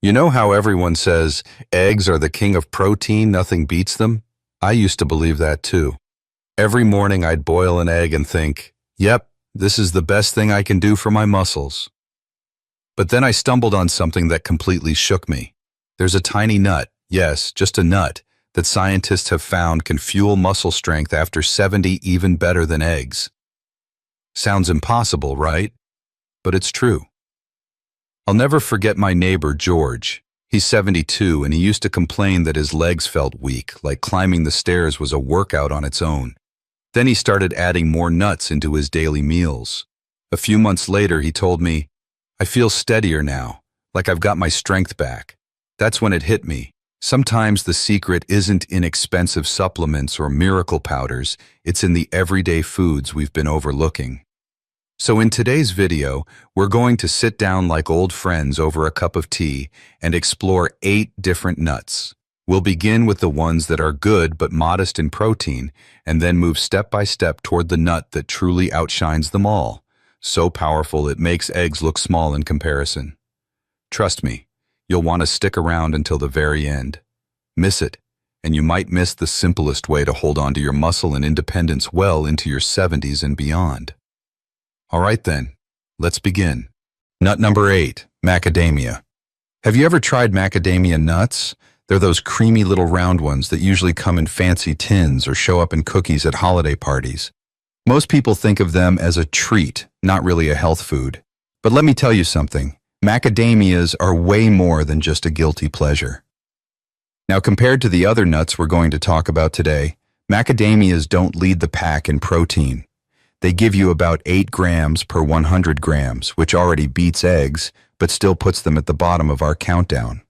You know how everyone says eggs are the king of protein, nothing beats them? I used to believe that too. Every morning I'd boil an egg and think, yep, this is the best thing I can do for my muscles. But then I stumbled on something that completely shook me. There's a tiny nut, yes, just a nut, that scientists have found can fuel muscle strength after 70 even better than eggs. Sounds impossible, right? But it's true. I'll never forget my neighbor, George. He's 72 and he used to complain that his legs felt weak, like climbing the stairs was a workout on its own. Then he started adding more nuts into his daily meals. A few months later, he told me, I feel steadier now, like I've got my strength back. That's when it hit me. Sometimes the secret isn't in expensive supplements or miracle powders, it's in the everyday foods we've been overlooking. So in today's video, we're going to sit down like old friends over a cup of tea and explore 8 different nuts. We'll begin with the ones that are good but modest in protein, and then move step by step toward the nut that truly outshines them all. So powerful it makes eggs look small in comparison. Trust me, you'll want to stick around until the very end. Miss it, and you might miss the simplest way to hold on to your muscle and independence well into your 70s and beyond. All right then, let's begin. Nut number 8, macadamia. Have you ever tried macadamia nuts? They're those creamy little round ones that usually come in fancy tins or show up in cookies at holiday parties. Most people think of them as a treat, not really a health food. But let me tell you something, macadamias are way more than just a guilty pleasure. Now, compared to the other nuts we're going to talk about today, macadamias don't lead the pack in protein. They give you about 8 grams per 100 grams, which already beats eggs, but still puts them at the bottom of our countdown.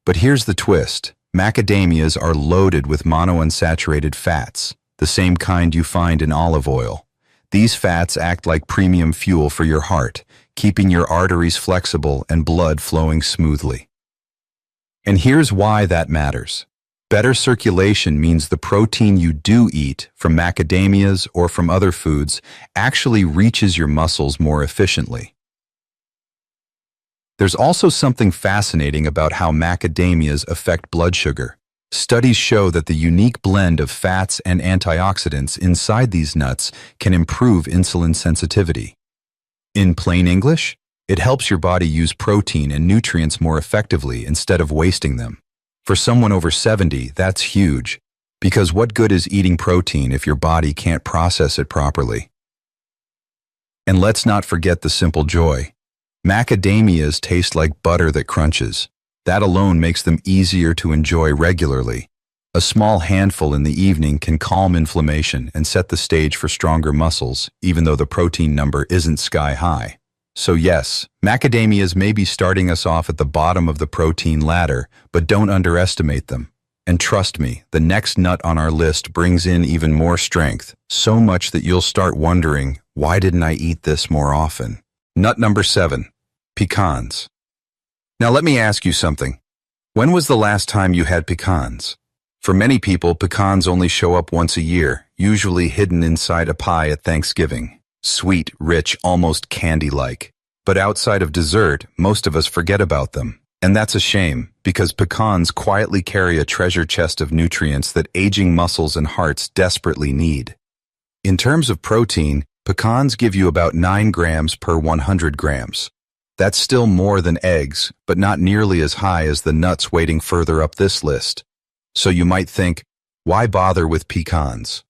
But here's the twist. Macadamias are loaded with monounsaturated fats, the same kind you find in olive oil. These fats act like premium fuel for your heart, keeping your arteries flexible and blood flowing smoothly. And here's why that matters. Better circulation means the protein you do eat, from macadamias or from other foods, actually reaches your muscles more efficiently. There's also something fascinating about how macadamias affect blood sugar. Studies show that the unique blend of fats and antioxidants inside these nuts can improve insulin sensitivity. In plain English, it helps your body use protein and nutrients more effectively instead of wasting them. For someone over 70, that's huge, because what good is eating protein if your body can't process it properly? And let's not forget the simple joy. Macadamias taste like butter that crunches. That alone makes them easier to enjoy regularly. A small handful in the evening can calm inflammation and set the stage for stronger muscles, even though the protein number isn't sky high. So yes, macadamias may be starting us off at the bottom of the protein ladder, but don't underestimate them. And trust me, the next nut on our list brings in even more strength, so much that you'll start wondering, why didn't I eat this more often? Nut number 7, pecans. Now let me ask you something. When was the last time you had pecans? For many people, pecans only show up once a year, usually hidden inside a pie at Thanksgiving. Sweet, rich, almost candy-like. But outside of dessert, most of us forget about them. And that's a shame, because pecans quietly carry a treasure chest of nutrients that aging muscles and hearts desperately need. In terms of protein, pecans give you about 9 grams per 100 grams. That's still more than eggs, but not nearly as high as the nuts waiting further up this list. So you might think, why bother with pecans?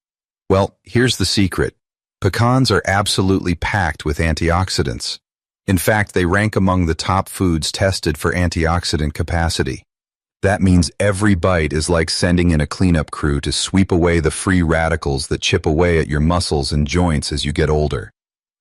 Well, here's the secret. Pecans are absolutely packed with antioxidants. In fact, they rank among the top foods tested for antioxidant capacity. That means every bite is like sending in a cleanup crew to sweep away the free radicals that chip away at your muscles and joints as you get older.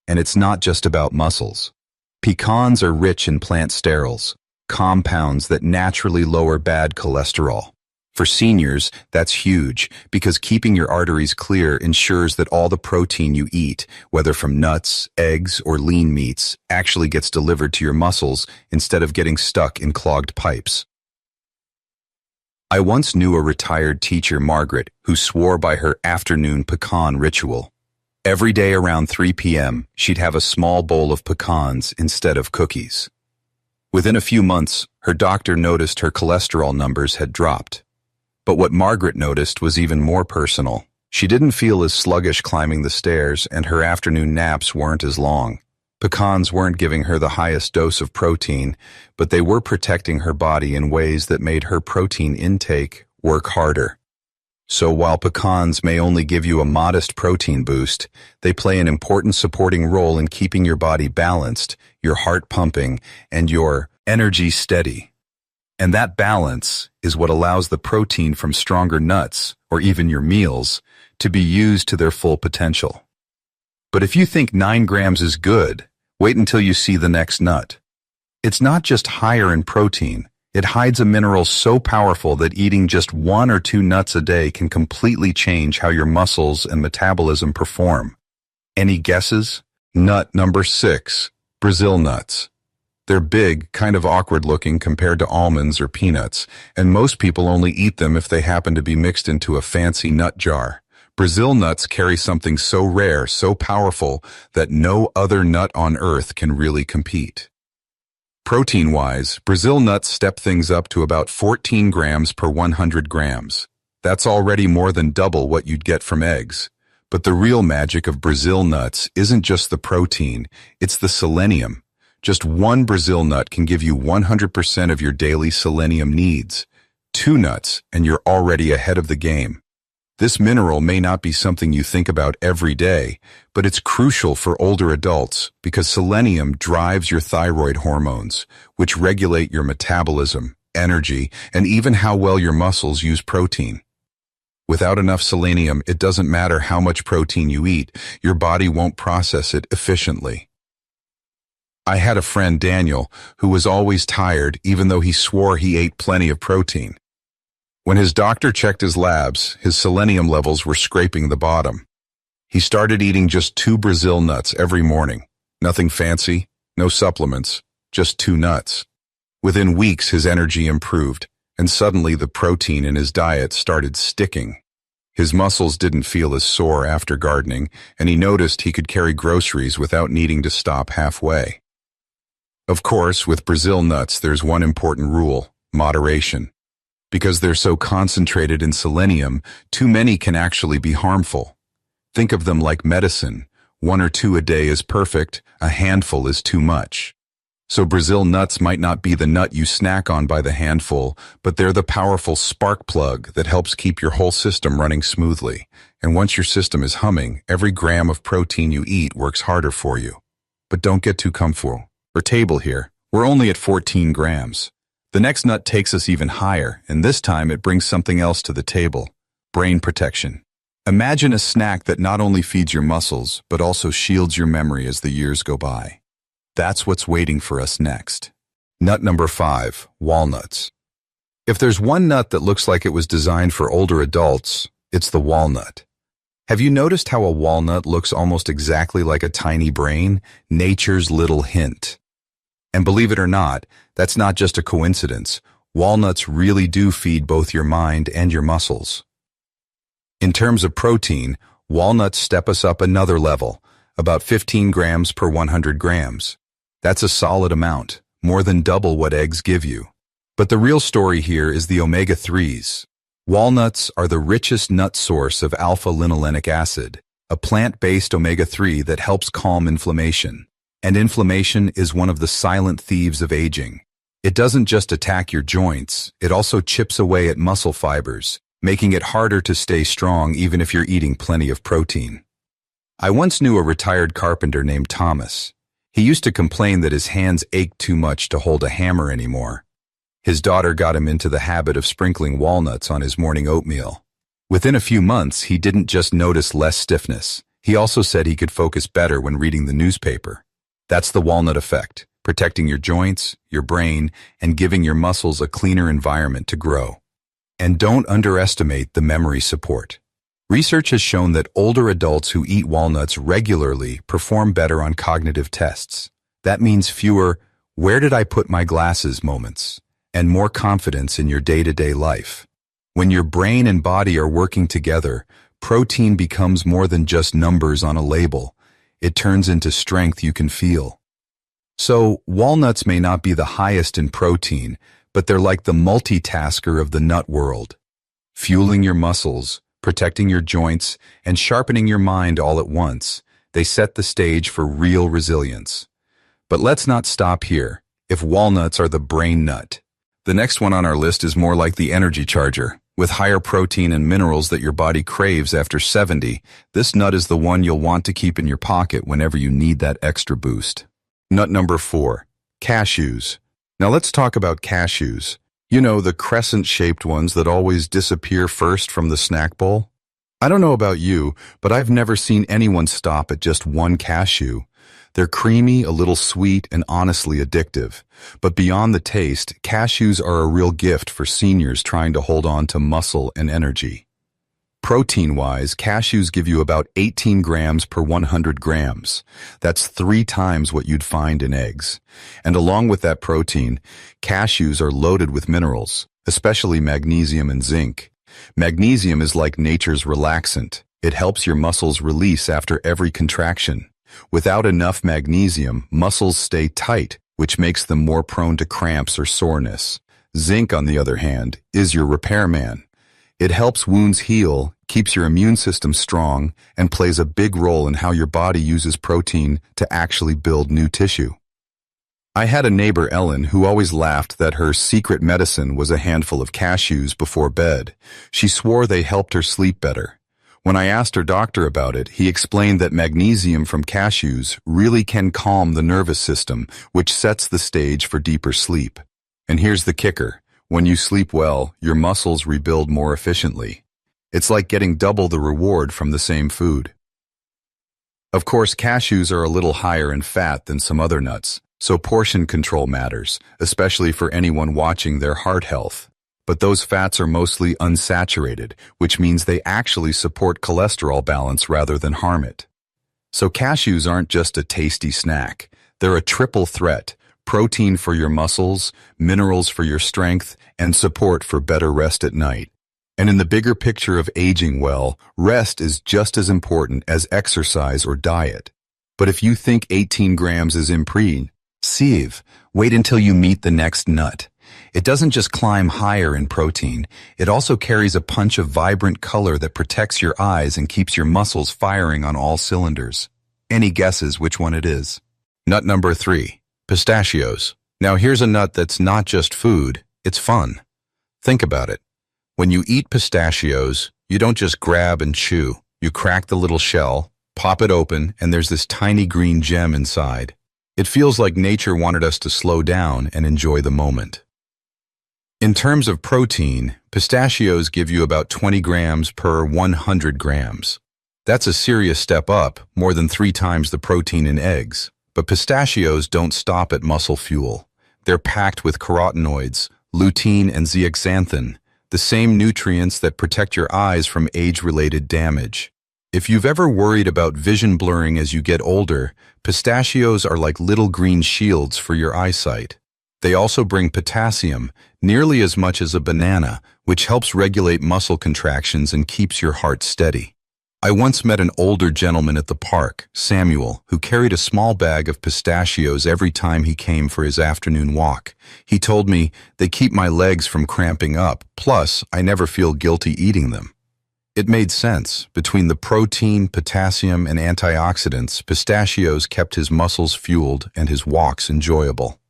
And it's not just about muscles. Pecans are rich in plant sterols, compounds that naturally lower bad cholesterol. For seniors, that's huge, because keeping your arteries clear ensures that all the protein you eat, whether from nuts, eggs, or lean meats, actually gets delivered to your muscles instead of getting stuck in clogged pipes. I once knew a retired teacher, Margaret, who swore by her afternoon pecan ritual. Every day around 3 p.m., she'd have a small bowl of pecans instead of cookies. Within a few months, her doctor noticed her cholesterol numbers had dropped. But what Margaret noticed was even more personal. She didn't feel as sluggish climbing the stairs, and her afternoon naps weren't as long. Pecans weren't giving her the highest dose of protein, but they were protecting her body in ways that made her protein intake work harder. So while pecans may only give you a modest protein boost, they play an important supporting role in keeping your body balanced, your heart pumping, and your energy steady. And that balance is what allows the protein from stronger nuts, or even your meals, to be used to their full potential. But if you think 9 grams is good, wait until you see the next nut. It's not just higher in protein. It hides a mineral so powerful that eating just 1 or 2 nuts a day can completely change how your muscles and metabolism perform. Any guesses? Nut number 6, Brazil nuts. They're big, kind of awkward looking compared to almonds or peanuts, and most people only eat them if they happen to be mixed into a fancy nut jar. Brazil nuts carry something so rare, so powerful, that no other nut on earth can really compete. Protein-wise, Brazil nuts step things up to about 14 grams per 100 grams. That's already more than double what you'd get from eggs. But the real magic of Brazil nuts isn't just the protein, it's the selenium. Just 1 Brazil nut can give you 100% of your daily selenium needs. 2 nuts, and you're already ahead of the game. This mineral may not be something you think about every day, but it's crucial for older adults because selenium drives your thyroid hormones, which regulate your metabolism, energy, and even how well your muscles use protein. Without enough selenium, it doesn't matter how much protein you eat, your body won't process it efficiently. I had a friend, Daniel, who was always tired even though he swore he ate plenty of protein. When his doctor checked his labs, his selenium levels were scraping the bottom. He started eating just 2 Brazil nuts every morning. Nothing fancy, no supplements, just 2 nuts. Within weeks, his energy improved, and suddenly the protein in his diet started sticking. His muscles didn't feel as sore after gardening, and he noticed he could carry groceries without needing to stop halfway. Of course, with Brazil nuts, there's one important rule: moderation. Because they're so concentrated in selenium, too many can actually be harmful. Think of them like medicine. 1 or 2 a day is perfect, a handful is too much. So Brazil nuts might not be the nut you snack on by the handful, but they're the powerful spark plug that helps keep your whole system running smoothly. And once your system is humming, every gram of protein you eat works harder for you. But don't get too comfortable or table here. We're only at 14 grams. The next nut takes us even higher, and this time it brings something else to the table: brain protection. Imagine a snack that not only feeds your muscles, but also shields your memory as the years go by. That's what's waiting for us next. Nut number 5, walnuts. If there's one nut that looks like it was designed for older adults, it's the walnut. Have you noticed how a walnut looks almost exactly like a tiny brain? Nature's little hint. And believe it or not, that's not just a coincidence. Walnuts really do feed both your mind and your muscles. In terms of protein, walnuts step us up another level, about 15 grams per 100 grams. That's a solid amount, more than double what eggs give you. But the real story here is the omega-3s. Walnuts are the richest nut source of alpha-linolenic acid, a plant-based omega-3 that helps calm inflammation. And inflammation is one of the silent thieves of aging. It doesn't just attack your joints, it also chips away at muscle fibers, making it harder to stay strong even if you're eating plenty of protein. I once knew a retired carpenter named Thomas. He used to complain that his hands ached too much to hold a hammer anymore. His daughter got him into the habit of sprinkling walnuts on his morning oatmeal. Within a few months, he didn't just notice less stiffness. He also said he could focus better when reading the newspaper. That's the walnut effect, protecting your joints, your brain, and giving your muscles a cleaner environment to grow. And don't underestimate the memory support. Research has shown that older adults who eat walnuts regularly perform better on cognitive tests. That means fewer "where did I put my glasses" moments, and more confidence in your day-to-day life. When your brain and body are working together, protein becomes more than just numbers on a label. It turns into strength you can feel. So, walnuts may not be the highest in protein, but they're like the multitasker of the nut world, fueling your muscles, protecting your joints, and sharpening your mind all at once. They set the stage for real resilience. But let's not stop here. If walnuts are the brain nut, the next one on our list is more like the energy charger. With higher protein and minerals that your body craves after 70, this nut is the one you'll want to keep in your pocket whenever you need that extra boost. Nut number 4, cashews. Now let's talk about cashews. You know, the crescent-shaped ones that always disappear first from the snack bowl? I don't know about you, but I've never seen anyone stop at just one cashew. They're creamy, a little sweet, and honestly addictive. But beyond the taste, cashews are a real gift for seniors trying to hold on to muscle and energy. Protein-wise, cashews give you about 18 grams per 100 grams. That's 3 times what you'd find in eggs. And along with that protein, cashews are loaded with minerals, especially magnesium and zinc. Magnesium is like nature's relaxant. It helps your muscles release after every contraction. Without enough magnesium, muscles stay tight, which makes them more prone to cramps or soreness. Zinc, on the other hand, is your repairman. It helps wounds heal, keeps your immune system strong, and plays a big role in how your body uses protein to actually build new tissue. I had a neighbor, Ellen, who always laughed that her secret medicine was a handful of cashews before bed. She swore they helped her sleep better. When I asked her doctor about it, he explained that magnesium from cashews really can calm the nervous system, which sets the stage for deeper sleep. And here's the kicker. When you sleep well, your muscles rebuild more efficiently. It's like getting double the reward from the same food. Of course, cashews are a little higher in fat than some other nuts, so portion control matters, especially for anyone watching their heart health. But those fats are mostly unsaturated, which means they actually support cholesterol balance rather than harm it. So cashews aren't just a tasty snack. They're a triple threat: protein for your muscles, minerals for your strength, and support for better rest at night. And in the bigger picture of aging well, rest is just as important as exercise or diet. But if you think 18 grams is impressive, wait until you meet the next nut. It doesn't just climb higher in protein, it also carries a punch of vibrant color that protects your eyes and keeps your muscles firing on all cylinders. Any guesses which one it is? Nut number 3, pistachios. Now here's a nut that's not just food, it's fun. Think about it. When you eat pistachios, you don't just grab and chew. You crack the little shell, pop it open, and there's this tiny green gem inside. It feels like nature wanted us to slow down and enjoy the moment. In terms of protein, pistachios give you about 20 grams per 100 grams. That's a serious step up, more than 3 times the protein in eggs. But pistachios don't stop at muscle fuel. They're packed with carotenoids, lutein and zeaxanthin, the same nutrients that protect your eyes from age-related damage. If you've ever worried about vision blurring as you get older, pistachios are like little green shields for your eyesight. They also bring potassium, nearly as much as a banana, which helps regulate muscle contractions and keeps your heart steady. I once met an older gentleman at the park, Samuel, who carried a small bag of pistachios every time he came for his afternoon walk. He told me, "They keep my legs from cramping up, plus I never feel guilty eating them." It made sense. Between the protein, potassium, and antioxidants, pistachios kept his muscles fueled and his walks enjoyable.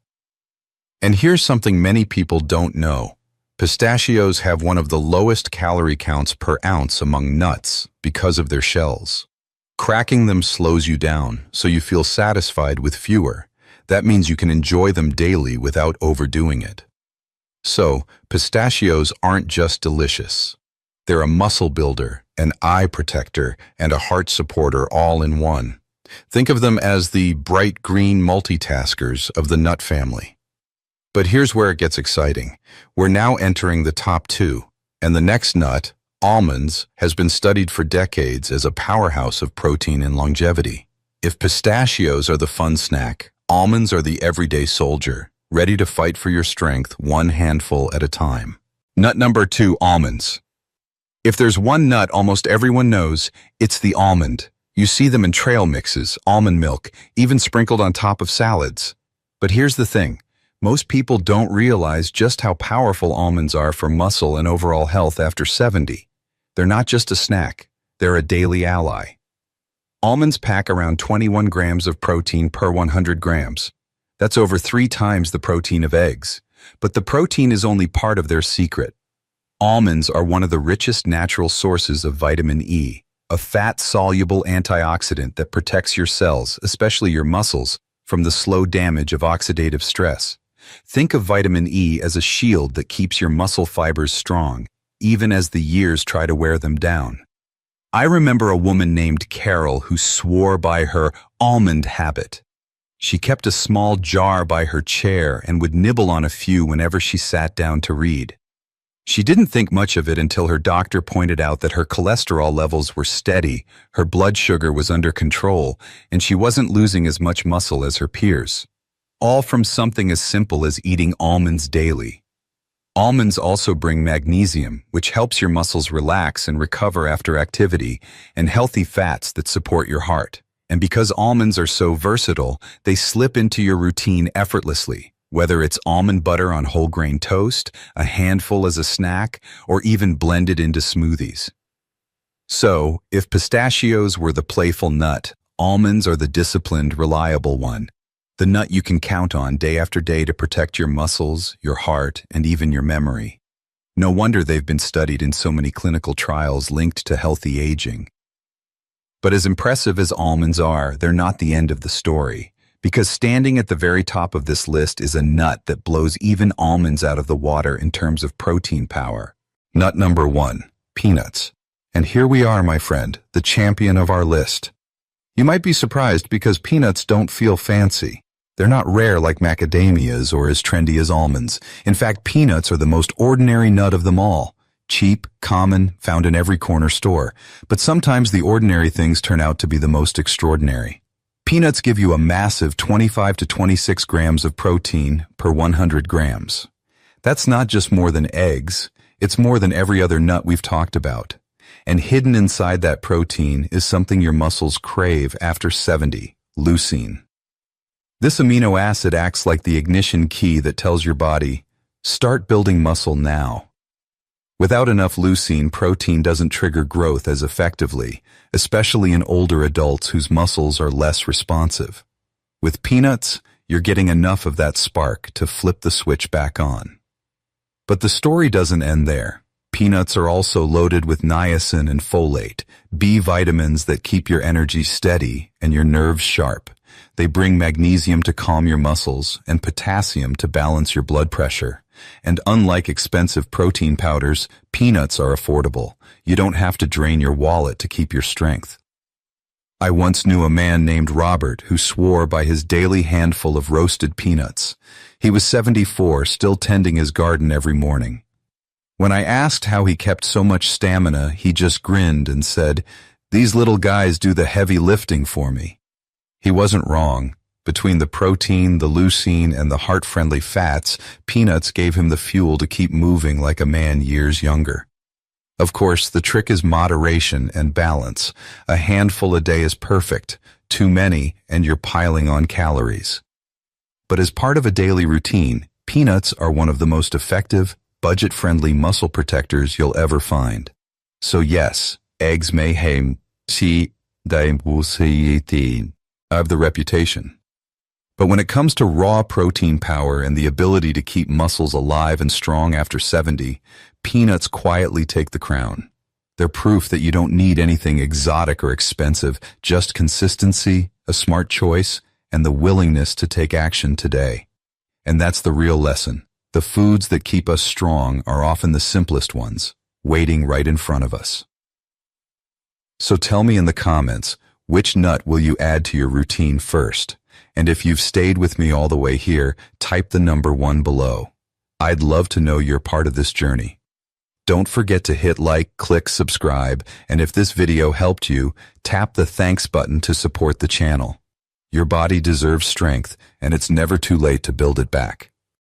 And here's something many people don't know. Pistachios have one of the lowest calorie counts per ounce among nuts because of their shells. Cracking them slows you down, so you feel satisfied with fewer. That means you can enjoy them daily without overdoing it. So, pistachios aren't just delicious. They're a muscle builder, an eye protector, and a heart supporter all in one. Think of them as the bright green multitaskers of the nut family. But here's where it gets exciting. We're now entering the top 2, and the next nut, almonds, has been studied for decades as a powerhouse of protein and longevity. If pistachios are the fun snack, almonds are the everyday soldier, ready to fight for your strength one handful at a time. Nut number 2, almonds. If there's one nut almost everyone knows, it's the almond. You see them in trail mixes, almond milk, even sprinkled on top of salads. But here's the thing. Most people don't realize just how powerful almonds are for muscle and overall health after 70. They're not just a snack. They're a daily ally. Almonds pack around 21 grams of protein per 100 grams. That's over 3 times the protein of eggs. But the protein is only part of their secret. Almonds are one of the richest natural sources of vitamin E, a fat-soluble antioxidant that protects your cells, especially your muscles, from the slow damage of oxidative stress. Think of vitamin E as a shield that keeps your muscle fibers strong, even as the years try to wear them down. I remember a woman named Carol who swore by her almond habit. She kept a small jar by her chair and would nibble on a few whenever she sat down to read. She didn't think much of it until her doctor pointed out that her cholesterol levels were steady, her blood sugar was under control, and she wasn't losing as much muscle as her peers. All from something as simple as eating almonds daily. Almonds also bring magnesium, which helps your muscles relax and recover after activity, and healthy fats that support your heart. And because almonds are so versatile, they slip into your routine effortlessly, whether it's almond butter on whole grain toast, a handful as a snack, or even blended into smoothies. So, if pistachios were the playful nut, almonds are the disciplined, reliable one. The nut you can count on day after day to protect your muscles, your heart, and even your memory. No wonder they've been studied in so many clinical trials linked to healthy aging. But as impressive as almonds are, they're not the end of the story, because standing at the very top of this list is a nut that blows even almonds out of the water in terms of protein power. Nut number 1, peanuts. And here we are, my friend, the champion of our list. You might be surprised because peanuts don't feel fancy. They're not rare like macadamias or as trendy as almonds. In fact, peanuts are the most ordinary nut of them all. Cheap, common, found in every corner store. But sometimes the ordinary things turn out to be the most extraordinary. Peanuts give you a massive 25 to 26 grams of protein per 100 grams. That's not just more than eggs, it's more than every other nut we've talked about. And hidden inside that protein is something your muscles crave after 70, leucine. This amino acid acts like the ignition key that tells your body, start building muscle now. Without enough leucine, protein doesn't trigger growth as effectively, especially in older adults whose muscles are less responsive. With peanuts, you're getting enough of that spark to flip the switch back on. But the story doesn't end there. Peanuts are also loaded with niacin and folate, B vitamins that keep your energy steady and your nerves sharp. They bring magnesium to calm your muscles and potassium to balance your blood pressure. And unlike expensive protein powders, peanuts are affordable. You don't have to drain your wallet to keep your strength. I once knew a man named Robert who swore by his daily handful of roasted peanuts. He was 74, still tending his garden every morning. When I asked how he kept so much stamina, he just grinned and said, "These little guys do the heavy lifting for me." He wasn't wrong. Between the protein, the leucine, and the heart-friendly fats, peanuts gave him the fuel to keep moving like a man years younger. Of course, the trick is moderation and balance. A handful a day is perfect. Too many, and you're piling on calories. But as part of a daily routine, peanuts are one of the most effective, budget-friendly muscle protectors you'll ever find. So yes, eggs may have the reputation. But when it comes to raw protein power and the ability to keep muscles alive and strong after 70, peanuts quietly take the crown. They're proof that you don't need anything exotic or expensive, just consistency, a smart choice, and the willingness to take action today. And that's the real lesson. The foods that keep us strong are often the simplest ones, waiting right in front of us. So tell me in the comments, which nut will you add to your routine first? And if you've stayed with me all the way here, type the number 1 below. I'd love to know you're part of this journey. Don't forget to hit like, click subscribe, and if this video helped you, tap the thanks button to support the channel. Your body deserves strength, and it's never too late to build it back.